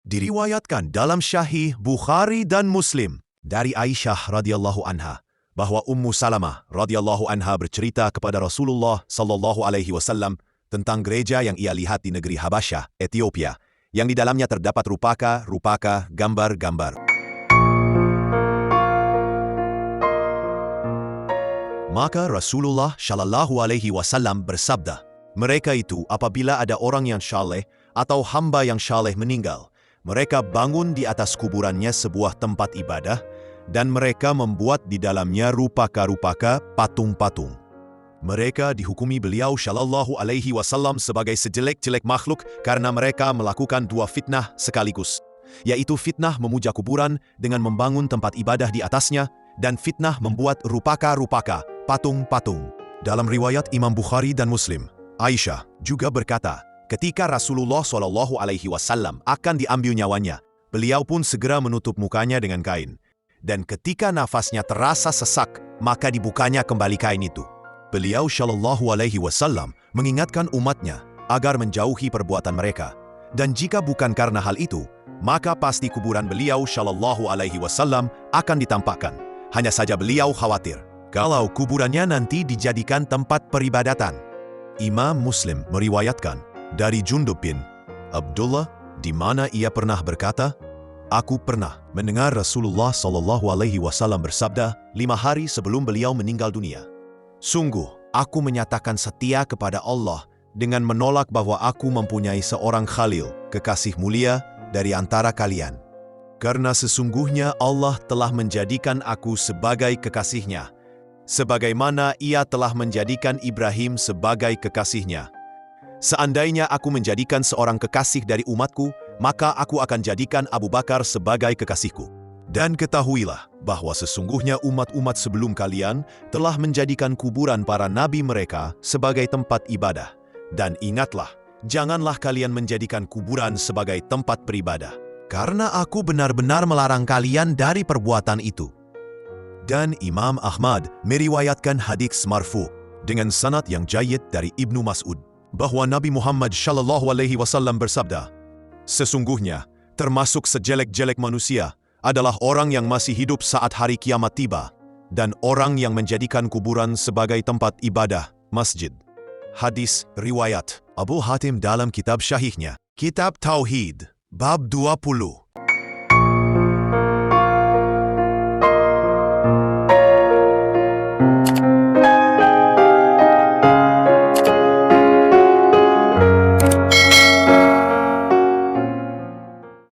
Diriwayatkan dalam Sahih Bukhari dan Muslim dari Aisyah radhiyallahu anha bahwa Ummu Salamah radhiyallahu anha bercerita kepada Rasulullah sallallahu alaihi wasallam tentang gereja yang ia lihat di negeri Habasyah, Ethiopia, yang di dalamnya terdapat rupaka, gambar-gambar. Maka Rasulullah shallallahu alaihi wasallam bersabda, mereka itu apabila ada orang yang saleh atau hamba yang saleh meninggal, mereka bangun di atas kuburannya sebuah tempat ibadah dan mereka membuat di dalamnya rupaka-rupaka, patung-patung. Mereka dihukumi beliau shallallahu alaihi wasallam sebagai sejelek-jelek makhluk karena mereka melakukan dua fitnah sekaligus, yaitu fitnah memuja kuburan dengan membangun tempat ibadah di atasnya dan fitnah membuat rupaka-rupaka, patung-patung. Dalam riwayat Imam Bukhari dan Muslim, Aisyah juga berkata, ketika Rasulullah SAW akan diambil nyawanya, beliau pun segera menutup mukanya dengan kain. Dan ketika nafasnya terasa sesak, maka dibukanya kembali kain itu. Beliau SAW mengingatkan umatnya agar menjauhi perbuatan mereka. Dan jika bukan karena hal itu, maka pasti kuburan beliau SAW akan ditampakkan. Hanya saja beliau khawatir kalau kuburannya nanti dijadikan tempat peribadatan. Imam Muslim meriwayatkan dari Jundub bin Abdullah, di mana ia pernah berkata, aku pernah mendengar Rasulullah SAW bersabda 5 hari sebelum beliau meninggal dunia. Sungguh, aku menyatakan setia kepada Allah dengan menolak bahwa aku mempunyai seorang khalil, kekasih mulia dari antara kalian. Karena sesungguhnya Allah telah menjadikan aku sebagai kekasihnya, sebagaimana ia telah menjadikan Ibrahim sebagai kekasihnya. Seandainya aku menjadikan seorang kekasih dari umatku, maka aku akan jadikan Abu Bakar sebagai kekasihku. Dan ketahuilah bahwa sesungguhnya umat-umat sebelum kalian telah menjadikan kuburan para nabi mereka sebagai tempat ibadah. Dan ingatlah, janganlah kalian menjadikan kuburan sebagai tempat beribadah, karena aku benar-benar melarang kalian dari perbuatan itu. Dan Imam Ahmad meriwayatkan hadits marfu dengan sanad yang jayyid dari Ibnu Mas'ud, bahwa Nabi Muhammad SAW bersabda, sesungguhnya termasuk sejelek-jelek manusia adalah orang yang masih hidup saat hari kiamat tiba dan orang yang menjadikan kuburan sebagai tempat ibadah, masjid. Hadis riwayat Abu Hatim dalam kitab Syahihnya, Kitab Tauhid, bab 20.